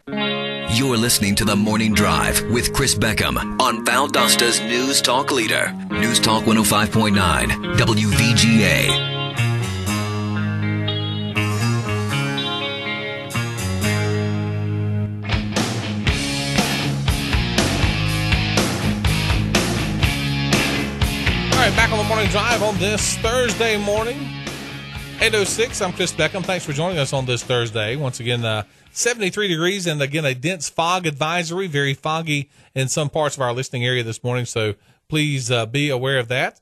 You're listening to The Morning Drive with Chris Beckham on Valdosta's News Talk Leader. News Talk 105.9 WVGA. All right, back on The Morning Drive on this Thursday morning, 8:06. I'm Chris Beckham. Thanks for joining us on this Thursday. Once again, 73 degrees and, again, a dense fog advisory, very foggy in some parts of our listening area this morning, so please be aware of that.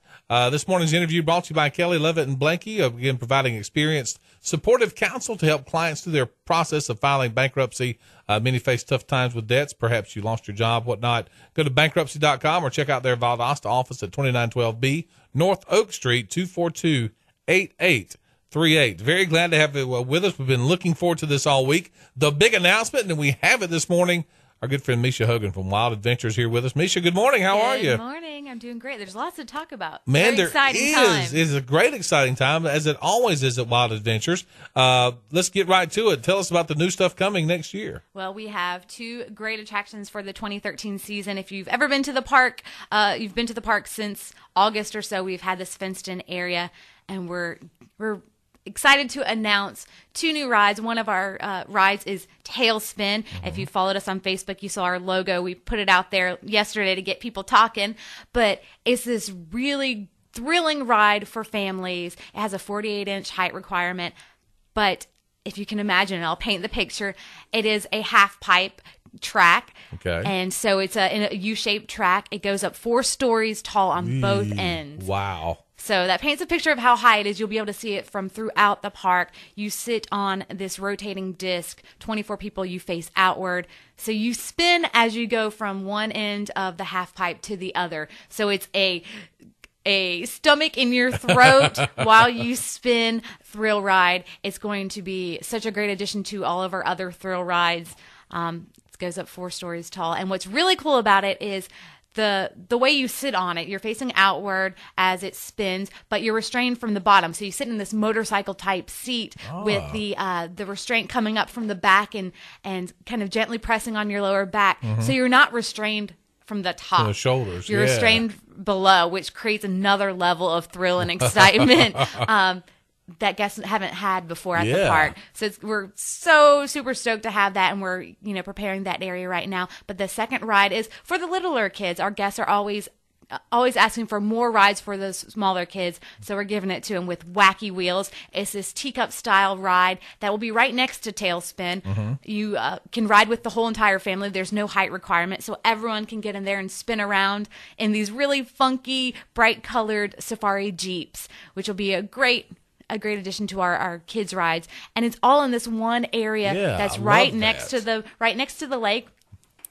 This morning's interview brought to you by Kelly Levitt and Blanky, again, providing experienced, supportive counsel to help clients through their process of filing bankruptcy. Many face tough times with debts. Perhaps you lost your job, whatnot. Go to bankruptcy.com or check out their Valdosta office at 2912B, North Oak Street, 242-8838. Very glad to have it with us. We've been looking forward to this all week. The big announcement, and we have it this morning. Our good friend Micha Hogan from Wild Adventures here with us. Micha, good morning. How are you? Good morning. I'm doing great. There's lots to talk about. Man, Very exciting time. It's a great, exciting time, as it always is at Wild Adventures. Let's get right to it. Tell us about the new stuff coming next year. Well, we have two great attractions for the 2013 season. If you've ever been to the park, you've been to the park since August or so, we've had this fenced-in area, and we're excited to announce two new rides. One of our rides is Tailspin. Mm-hmm. If you followed us on Facebook, you saw our logo. We put it out there yesterday to get people talking. But it's this really thrilling ride for families. It has a 48-inch height requirement. But if you can imagine, and I'll paint the picture, it is a half-pipe track. Okay. And so it's in a U-shaped track. It goes up 4 stories tall on both ends. Wow. So that paints a picture of how high it is. You'll be able to see it from throughout the park. You sit on this rotating disc, 24 people, you face outward. So you spin as you go from one end of the half pipe to the other. So it's a stomach in your throat while you spin thrill ride. It's going to be such a great addition to all of our other thrill rides. It goes up 4 stories tall. And what's really cool about it is the way you sit on it. You're facing outward as it spins, but you're restrained from the bottom. So you sit in this motorcycle type seat with the restraint coming up from the back and kind of gently pressing on your lower back. Mm-hmm. So you're not restrained from the top. From the shoulders. You're restrained below, which creates another level of thrill and excitement that guests haven't had before at the park. So we're so super stoked to have that, and we're preparing that area right now. But the second ride is for the littler kids. Our guests are always asking for more rides for those smaller kids, so we're giving it to them with Wacky Wheels. It's this teacup style ride that will be right next to Tailspin. Mm-hmm. You can ride with the whole entire family. There's no height requirement, so everyone can get in there and spin around in these really funky, bright colored safari jeeps, which will be a great addition to our kids rides. And it's all in this one area that's right next to the lake.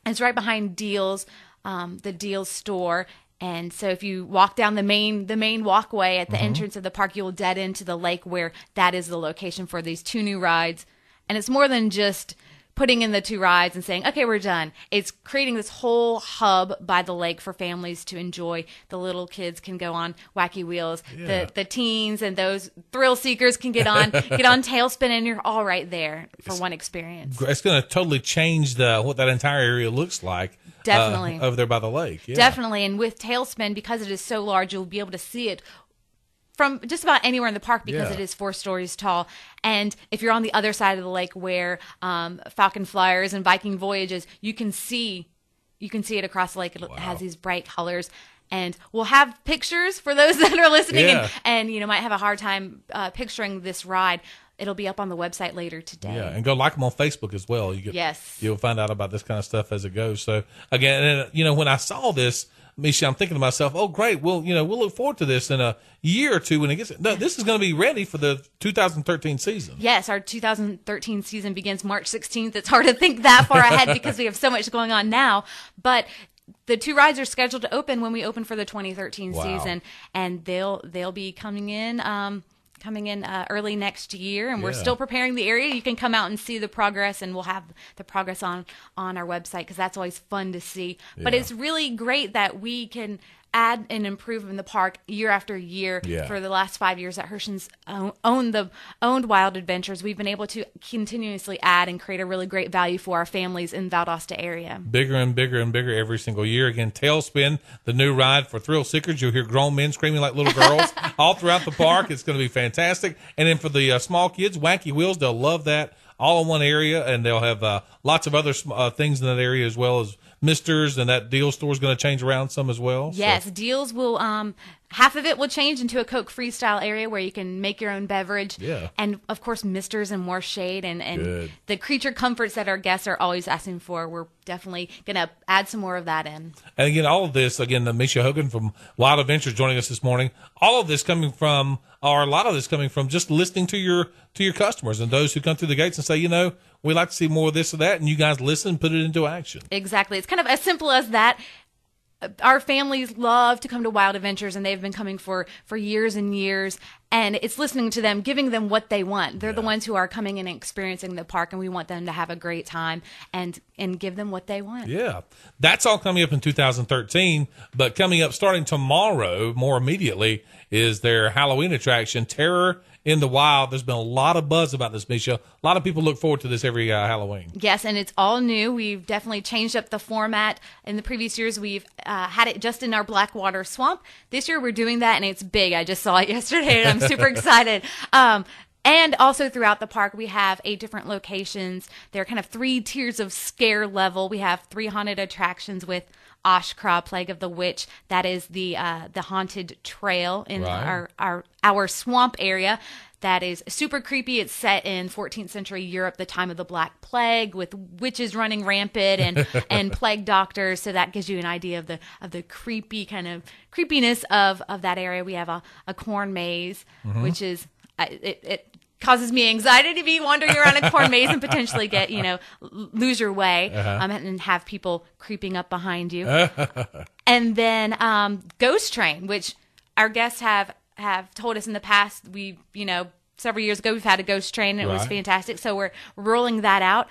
It's right behind Deal's, the Deal's store. And so if you walk down the main walkway at the entrance of the park, you'll dead into the lake, where that is the location for these two new rides. And it's more than just putting in the 2 rides and saying, okay, we're done. It's creating this whole hub by the lake for families to enjoy. The little kids can go on Wacky Wheels. Yeah. The teens and those thrill seekers can get on Tailspin, and you're all right there for one experience. It's going to totally change what that entire area looks like. Definitely. Over there by the lake. Yeah. Definitely. And with Tailspin, because it is so large, you'll be able to see it from just about anywhere in the park, because it is 4 stories tall. And if you're on the other side of the lake where Falcon Flyers and Viking Voyages, you can see it across the lake. It has these bright colors. And we'll have pictures for those that are listening and might have a hard time picturing this ride. It'll be up on the website later today. Yeah, and go like them on Facebook as well. You'll find out about this kind of stuff as it goes. So again, when I saw this, Micha, I'm thinking to myself, oh great, we'll look forward to this in a year or two when it gets. No, this is going to be ready for the 2013 season. Yes, our 2013 season begins March 16th. It's hard to think that far ahead because we have so much going on now, but the 2 rides are scheduled to open when we open for the 2013 season, and they'll be coming in early next year, and we're still preparing the area. You can come out and see the progress, and we'll have the progress on our website, because that's always fun to see. But it's really great that we can add and improve in the park year after year. For the last 5 years that Herschen's owned Wild Adventures, we've been able to continuously add and create a really great value for our families in Valdosta area. Bigger and bigger and bigger every single year. Again, Tailspin, the new ride for thrill seekers. You'll hear grown men screaming like little girls all throughout the park. It's going to be fantastic. And then for the small kids, Wacky Wheels, they'll love that. All in one area, and they'll have lots of other things in that area as well as misters, and that deal store is going to change around some as well. Yes, deals will half of it will change into a Coke Freestyle area where you can make your own beverage. And of course misters and more shade and the creature comforts that our guests are always asking for. We're definitely going to add some more of that in. And again, all of this, the Micha Hogan from Wild Adventures joining us this morning. All of this coming from, or a lot of this coming from, just listening to your customers and those who come through the gates and say, we'd like to see more of this or that, and you guys listen and put it into action. Exactly. It's kind of as simple as that. Our families love to come to Wild Adventures, and they've been coming for years and years. And it's listening to them, giving them what they want. They're the ones who are coming in and experiencing the park, and we want them to have a great time and give them what they want. Yeah. That's all coming up in 2013. But coming up starting tomorrow, more immediately, is their Halloween attraction, Terror in the Wild. There's been a lot of buzz about this, Micha. A lot of people look forward to this every Halloween. Yes, and it's all new. We've definitely changed up the format. In the previous years, we've had it just in our Blackwater Swamp. This year, we're doing that, and it's big. I just saw it yesterday, and I'm super excited. And also throughout the park, we have 8 different locations. There are kind of 3 tiers of scare level. We have 3 haunted attractions with Oshkra, Plague of the Witch. That is the haunted trail in our swamp area. That is super creepy. It's set in 14th century Europe, the time of the Black Plague, with witches running rampant and plague doctors. So that gives you an idea of the creepy kind of creepiness of that area. We have a corn maze, which is it causes me anxiety to be wandering around a corn maze and potentially get, lose your way and have people creeping up behind you. And then Ghost Train, which our guests have told us in the past. We, several years ago, we've had a ghost train, and it was fantastic. So we're rolling that out.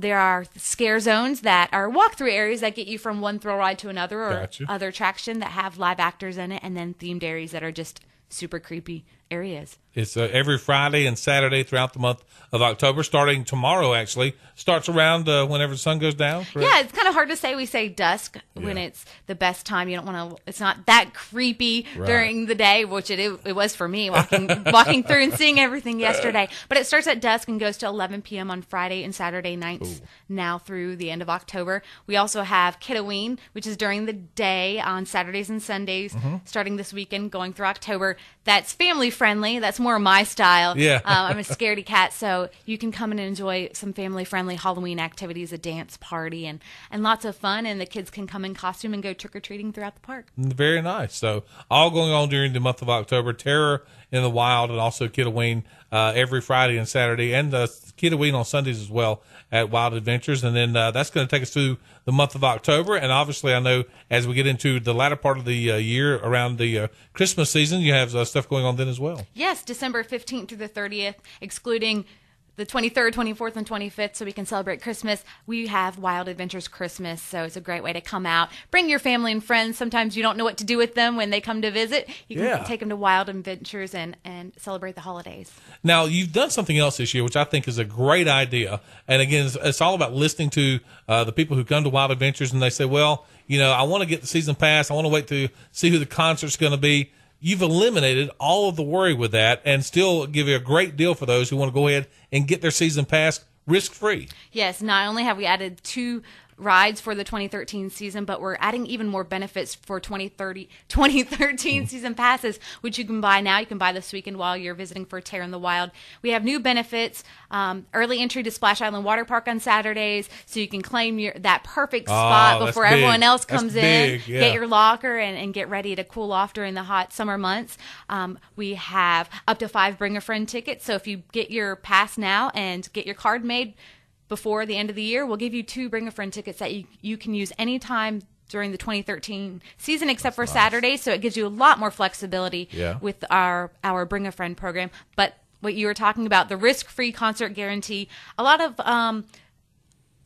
There are scare zones that are walkthrough areas that get you from one thrill ride to another or other attraction that have live actors in it, and then themed areas that are just super creepy areas. It's every Friday and Saturday throughout the month of October, starting tomorrow, actually. Starts around whenever the sun goes down, correct? Yeah, it's kind of hard to say we say dusk when it's the best time. You don't want to, it's not that creepy during the day, which it was for me walking through and seeing everything yesterday. But it starts at dusk and goes to 11 p.m. on Friday and Saturday nights now through the end of October. We also have Kidoween, which is during the day on Saturdays and Sundays, starting this weekend, going through October. That's family friendly. That's more my style. Yeah. I'm a scaredy cat, so you can come in and enjoy some family-friendly Halloween activities, a dance party, and lots of fun, and the kids can come in costume and go trick-or-treating throughout the park. Very nice. So all going on during the month of October, Terror in the Wild, and also Kidoween every Friday and Saturday, and Kidoween on Sundays as well at Wild Adventures. And then that's going to take us through the month of October. And obviously, I know as we get into the latter part of the year, around the Christmas season, you have stuff going on then as well. Yes, December 15th through the 30th, excluding the 23rd, 24th, and 25th, so we can celebrate Christmas. We have Wild Adventures Christmas, so it's a great way to come out. Bring your family and friends. Sometimes you don't know what to do with them when they come to visit. You can take them to Wild Adventures and celebrate the holidays. Now, you've done something else this year, which I think is a great idea. And again, it's all about listening to the people who come to Wild Adventures, and they say, well, I want to get the season pass. I want to wait to see who the concert's going to be. You've eliminated all of the worry with that and still give you a great deal for those who want to go ahead and get their season pass risk-free. Yes, not only have we added 2 rides for the 2013 season, but we're adding even more benefits for 2013 season passes, which you can buy now. You can buy this weekend while you're visiting for Terror in the Wild. We have new benefits, early entry to Splash Island Water Park on Saturdays, so you can claim that perfect spot before everyone else comes in. Get your locker and get ready to cool off during the hot summer months. We have up to 5 Bring a Friend tickets, so if you get your pass now and get your card made before the end of the year, we'll give you 2 Bring a Friend tickets that you can use anytime during the 2013 season except for Saturdays, so it gives you a lot more flexibility with our Bring a Friend program. But what you were talking about, the risk-free concert guarantee, a lot of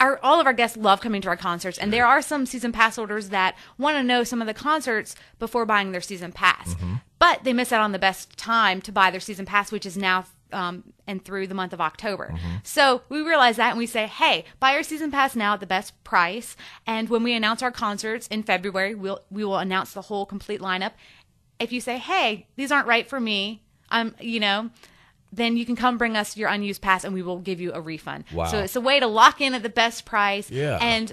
all of our guests love coming to our concerts, and there are some season pass holders that want to know some of the concerts before buying their season pass. But they miss out on the best time to buy their season pass, which is now and through the month of October. So we realize that, and we say, hey, buy your season pass now at the best price. And when we announce our concerts in February, we will announce the whole complete lineup. If you say, hey, these aren't right for me, then you can come bring us your unused pass and we will give you a refund. Wow. So it's a way to lock in at the best price. Yeah. And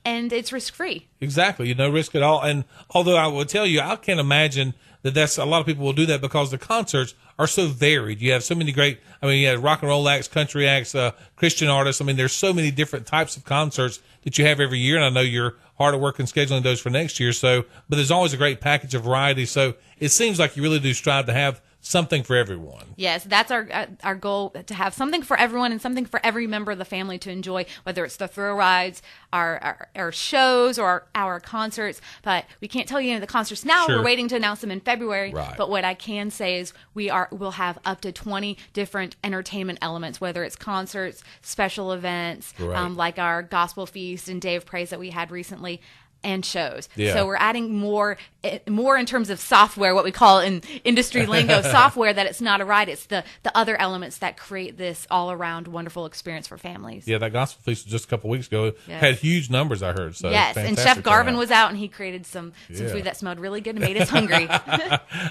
it's risk-free. Exactly. No risk at all. And although I will tell you, I can't imagine that's a lot of people will do that because the concerts are so varied. You have so many great, you have rock and roll acts, country acts, Christian artists. There's so many different types of concerts that you have every year. And I know you're hard at work in scheduling those for next year. But there's always a great package of variety. So it seems like you really do strive to have something for everyone. Yes, that's our goal, to have something for everyone and something for every member of the family to enjoy, whether it's the thrill rides, our shows, or our concerts. But we can't tell you the concerts now. Sure. We're waiting to announce them in February. Right. But what I can say is we'll have up to 20 different entertainment elements, whether it's concerts, special events, right. Like our gospel feast and Day of Praise that we had recently, and shows. Yeah. So we're adding more in terms of software, what we call in industry lingo, software, that it's not a ride. It's the other elements that create this all-around wonderful experience for families. Yeah, that gospel feast just a couple weeks ago had huge numbers, I heard. So yes, and Chef Garvin was out, and he created some food that smelled really good and made us hungry.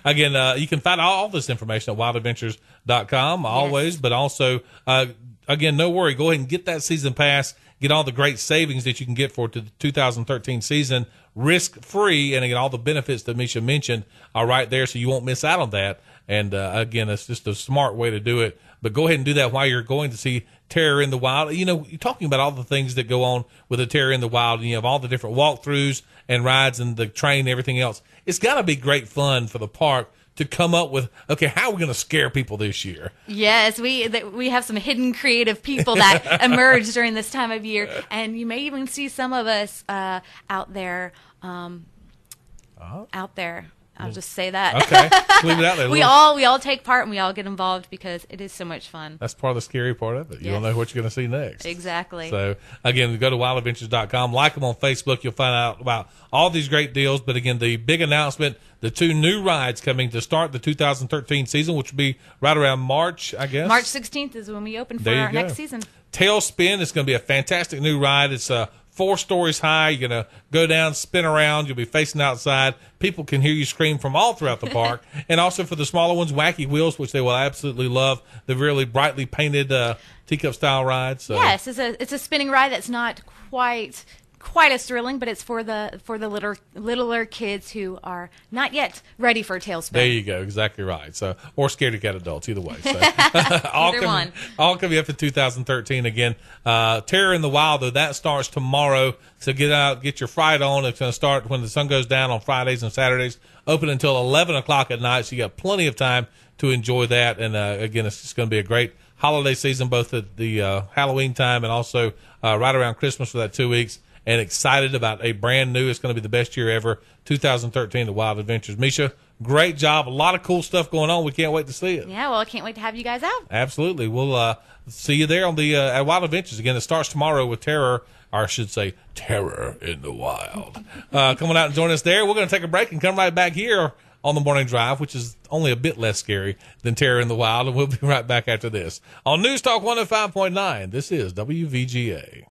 Again, you can find all this information at wildadventures.com always, but also, again, no worry. Go ahead and get that season pass. Get all the great savings that you can get for the 2013 season, risk-free, and again, all the benefits that Micha mentioned are right there, so you won't miss out on that. And again, it's just a smart way to do it. But go ahead and do that while you're going to see Terror in the Wild. You're talking about all the things that go on with the Terror in the Wild, and you have all the different walkthroughs and rides and the train and everything else. It's got to be great fun for the park to come up with, okay, how are we going to scare people this year? Yes, we have some hidden creative people that emerge during this time of year, and you may even see some of us out there. Out there. I'll just say that. Okay, leave it out there. we all take part and we all get involved because it is so much fun. That's part of the scary part of it. You don't know what you're going to see next. Exactly. So, again, go to wildadventures.com. Like them on Facebook. You'll find out about all these great deals. But, again, the big announcement, the 2 new rides coming to start the 2013 season, which will be right around March, I guess. March 16th is when we open for our next season. Tailspin is going to be a fantastic new ride. It's 4 stories high. You're going to go down, spin around. You'll be facing outside. People can hear you scream from all throughout the park. And also for the smaller ones, Wacky Wheels, which they will absolutely love. The really brightly painted teacup-style ride. So. Yes, it's a spinning ride that's not quite as thrilling, but it's for the littler kids who are not yet ready for a tailspin. There you go, exactly right. So, or scaredy cat adults, either way. So, either one. All coming up to 2013 again. Terror in the Wild, though, that starts tomorrow. So get out, get your fright on. It's going to start when the sun goes down on Fridays and Saturdays. Open until 11 o'clock at night, so you got plenty of time to enjoy that. And again, it's just going to be a great holiday season, both at the Halloween time and also right around Christmas for that 2 weeks. And excited about a brand new, it's going to be the best year ever, 2013, the Wild Adventures. Micha, great job. A lot of cool stuff going on. We can't wait to see it. Yeah, well, I can't wait to have you guys out. Absolutely. We'll see you there on the at Wild Adventures. Again, it starts tomorrow with Terror, or I should say Terror in the Wild. Come on out and join us there. We're going to take a break and come right back here on the Morning Drive, which is only a bit less scary than Terror in the Wild. And we'll be right back after this. On News Talk 105.9, this is WVGA.